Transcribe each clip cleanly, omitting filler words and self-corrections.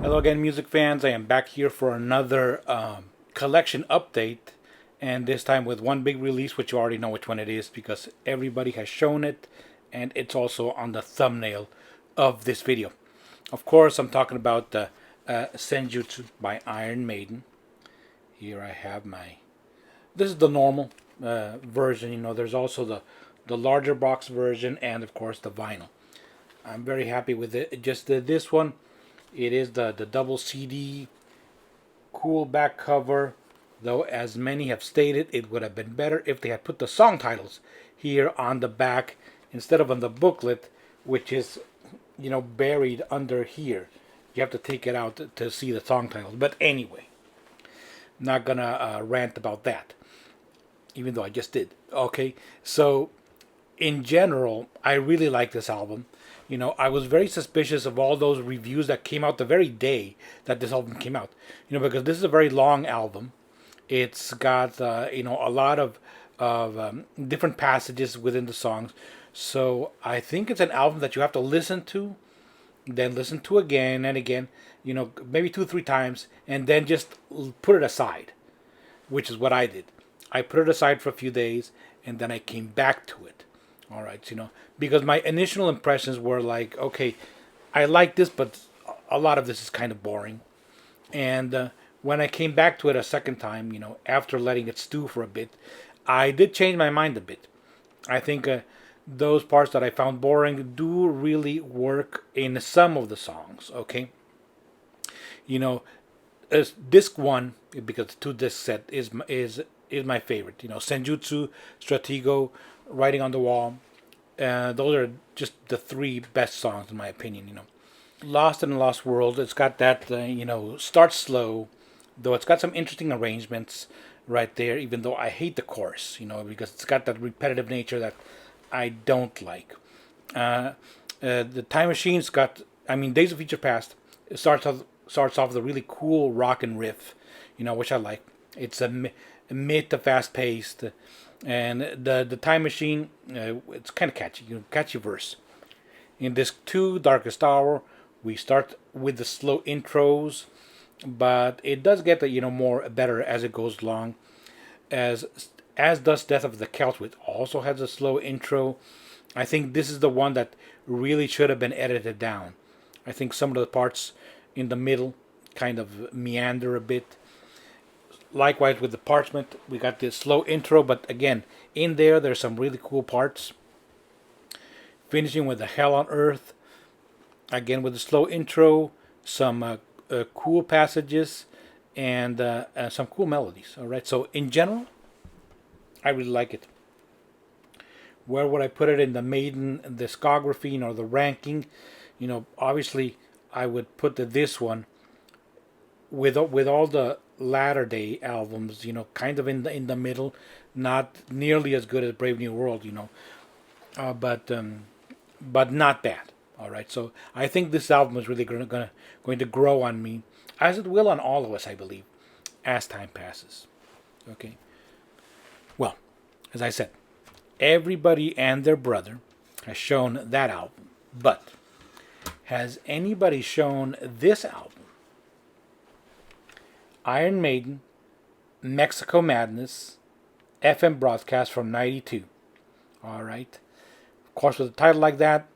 Hello again, music fans. I am back here for another collection update, and this time with one big release, which you already know which one it is because everybody has shown it, and it's also on the thumbnail of this video. Of course, I'm talking about the Senjutsu by Iron Maiden. Here I have my. This is the normal version. There's also the larger box version, and of course the vinyl. I'm very happy with it. Just this one. It is the double CD, cool back cover, though as many have stated it would have been better if they had put the song titles here on the back instead of on the booklet, which is buried under here. You have to take it out to see the song titles. But anyway, not gonna rant about that, even though I just did. Okay, so in general, I really like this album. I was very suspicious of all those reviews that came out the very day that this album came out. Because this is a very long album. It's got a lot of different passages within the songs. So I think it's an album that you have to listen to, then listen to again and again. Maybe 2 or 3 times, and then just put it aside, which is what I did. I put it aside for a few days, and then I came back to it. All right, because my initial impressions were like, okay, I like this, but a lot of this is kind of boring. And when I came back to it a second time, after letting it stew for a bit, I did change my mind a bit. I think those parts that I found boring do really work in some of the songs. Okay, as disc one, because the 2 disc set is my favorite. Senjutsu, Stratego, Writing on the Wall. Those are just the 3 best songs in my opinion. Lost in a Lost World. It's got that starts slow, though it's got some interesting arrangements right there. Even though I hate the chorus, because it's got that repetitive nature that I don't like. The Time Machine's got. I mean, Days of Future Past. It starts off with a really cool rockin' riff, which I like. It's a mid to fast paced, and the Time Machine. It's kind of catchy, catchy verse. In disc 2, Darkest Hour, we start with the slow intros, but it does get more better as it goes along. As does Death of the Celt, which also has a slow intro. I think this is the one that really should have been edited down. I think some of the parts in the middle kind of meander a bit. Likewise with the Parchment, we got this slow intro, but again, in there's some really cool parts. Finishing with the Hell on Earth, again with the slow intro, some cool passages, and some cool melodies. All right, so in general, I really like it. Where would I put it in the Maiden discography, the ranking? Obviously, I would put this one with all the latter day albums, kind of in the middle, not nearly as good as Brave New World, but not bad. All right, so I think this album is really going to grow on me, as it will on all of us, I believe, as time passes. Okay. Well, as I said, everybody and their brother has shown that album, but has anybody shown this album? Iron Maiden, Mexico Madness, FM broadcast from '92. All right. Of course, with a title like that,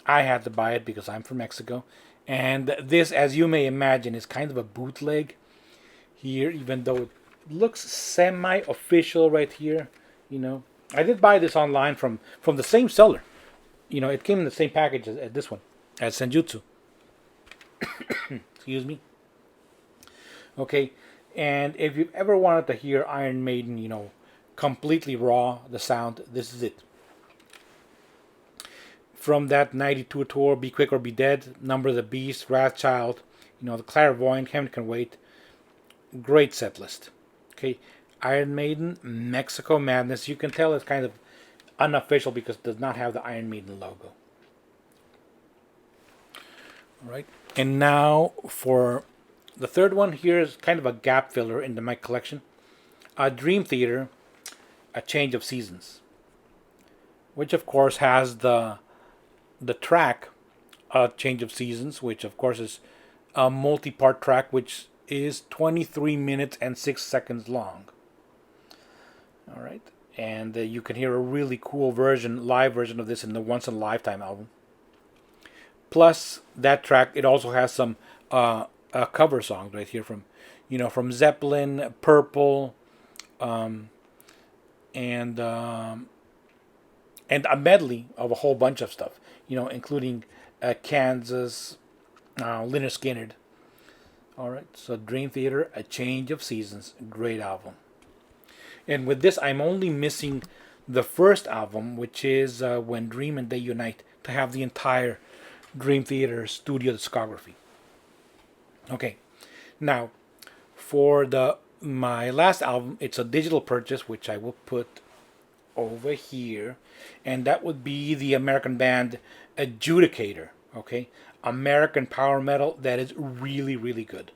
I had to buy it because I'm from Mexico. And this, as you may imagine, is kind of a bootleg here, even though it looks semi-official right here. I did buy this online from the same seller. It came in the same package as this one, as Senjutsu. Excuse me. Okay, and if you've ever wanted to hear Iron Maiden, completely raw, the sound, this is it. From that '92 tour, Be Quick or Be Dead, Number of the Beast, Wrathchild, The Clairvoyant, Heaven Can Wait. Great set list. Okay, Iron Maiden, Mexico Madness. You can tell it's kind of unofficial because it does not have the Iron Maiden logo. All right, and now for the third one. Here is kind of a gap filler into my collection. Dream Theater, A Change of Seasons, which of course has the track Change of Seasons, which of course is a multi-part track which is 23 minutes and 6 seconds long. All right. And you can hear a really cool version, live version of this in the Once in a Lifetime album. Plus that track, it also has some cover songs right here from, from Zeppelin, Purple, um, and a medley of a whole bunch of stuff. Including Kansas, Lynyrd Skynyrd. All right, so Dream Theater, A Change of Seasons, great album. And with this, I'm only missing the first album, which is When Dream and Day Unite, to have the entire Dream Theater studio discography. Okay, now for my last album, it's a digital purchase, which I will put over here, and that would be the American band Judicator. Okay, American power metal that is really really good.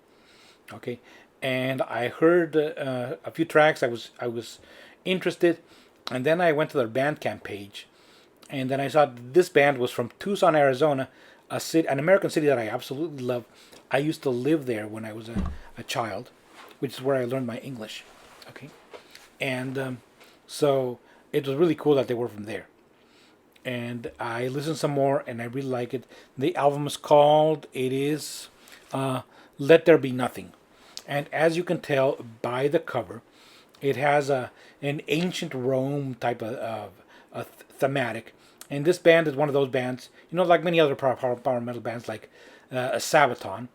Okay, and I heard a few tracks. I was interested, and then I went to their Bandcamp page, and then I saw this band was from Tucson, Arizona, an American city that I absolutely love. I used to live there when I was a child, which is where I learned my English. Okay, and so it was really cool that they were from there. And I listened some more, and I really like it. The album is called, it is Let There Be Nothing. And as you can tell by the cover, it has an ancient Rome type of thematic. And this band is one of those bands, like many other power metal bands like Sabaton,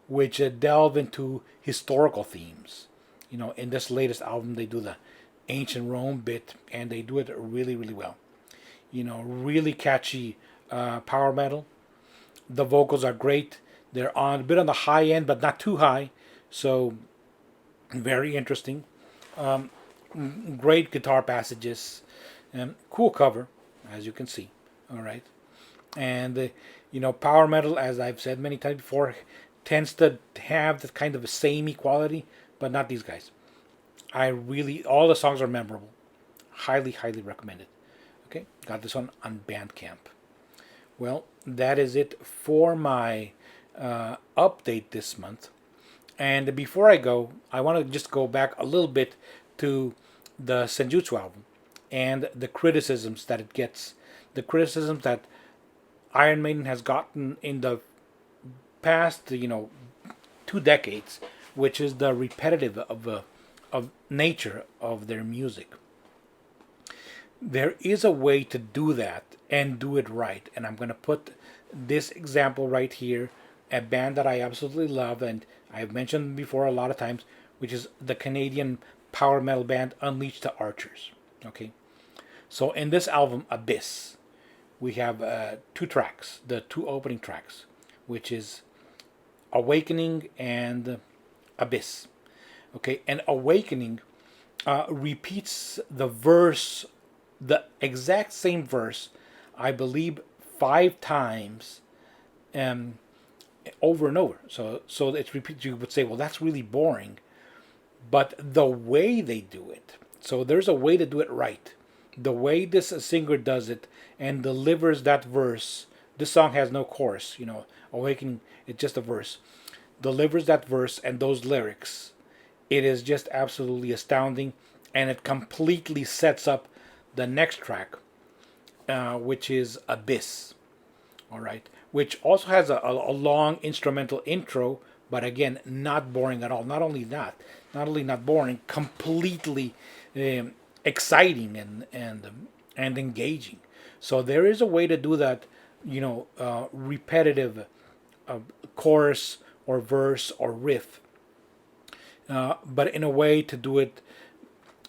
which delve into historical themes. In this latest album, they do the ancient Rome bit, and they do it really, really well. Really catchy power metal. The vocals are great. They're a bit on the high end, but not too high. So, very interesting. Um, Great guitar passages. Cool cover, as you can see. All right. And, power metal, as I've said many times before, tends to have that kind of a samey quality, but not these guys. All the songs are memorable. Highly, highly recommended. Okay, got this one on Bandcamp. Well, that is it for my update this month. And before I go, I want to just go back a little bit to the Senjutsu album and the criticisms that it gets. The criticisms that Iron Maiden has gotten in the past, 2 decades, which is the repetitive of nature of their music. There is a way to do that and do it right. And I'm going to put this example right here, a band that I absolutely love, and I've mentioned before a lot of times, which is the Canadian power metal band Unleash the Archers. Okay, so in this album, Abyss, we have 2 tracks, the 2 opening tracks, which is Awakening and Abyss. Okay, and Awakening repeats the exact same verse, I believe, 5 times, over and over. So it's repeated. You would say, well, that's really boring, but the way they do it. So there's a way to do it right. The way this singer does it and delivers that verse. This song has no chorus. Awakening. It's just a verse. Delivers that verse and those lyrics. It is just absolutely astounding, and it completely sets up the next track, which is Abyss. All right, which also has a long instrumental intro, but again, not boring at all. Not only not boring, completely exciting and engaging. So there is a way to do that, repetitive chorus or verse or riff, but in a way to do it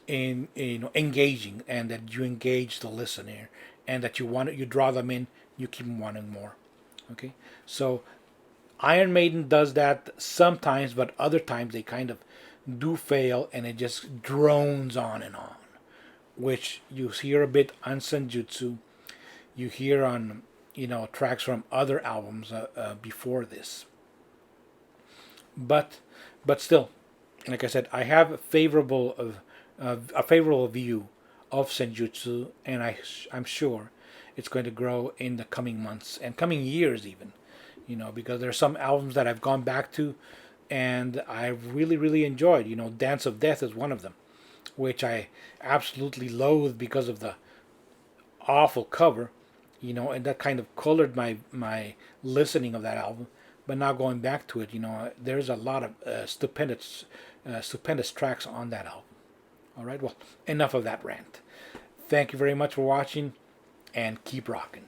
in engaging, and that you engage the listener, and that you draw them in, you keep them wanting more. Okay, so Iron Maiden does that sometimes, but other times they kind of do fail, and it just drones on and on, which you hear a bit on Senjutsu, you hear on tracks from other albums before this. But still, like I said, I have a favorable view of Senjutsu, and I'm sure it's going to grow in the coming months and coming years even. because there's some albums that I've gone back to and I really, really enjoyed. Dance of Death is one of them, which I absolutely loathe because of the awful cover, and that kind of colored my listening of that album. But now going back to it, there's a lot of stupendous tracks on that album. All right, well, enough of that rant. Thank you very much for watching, and keep rocking.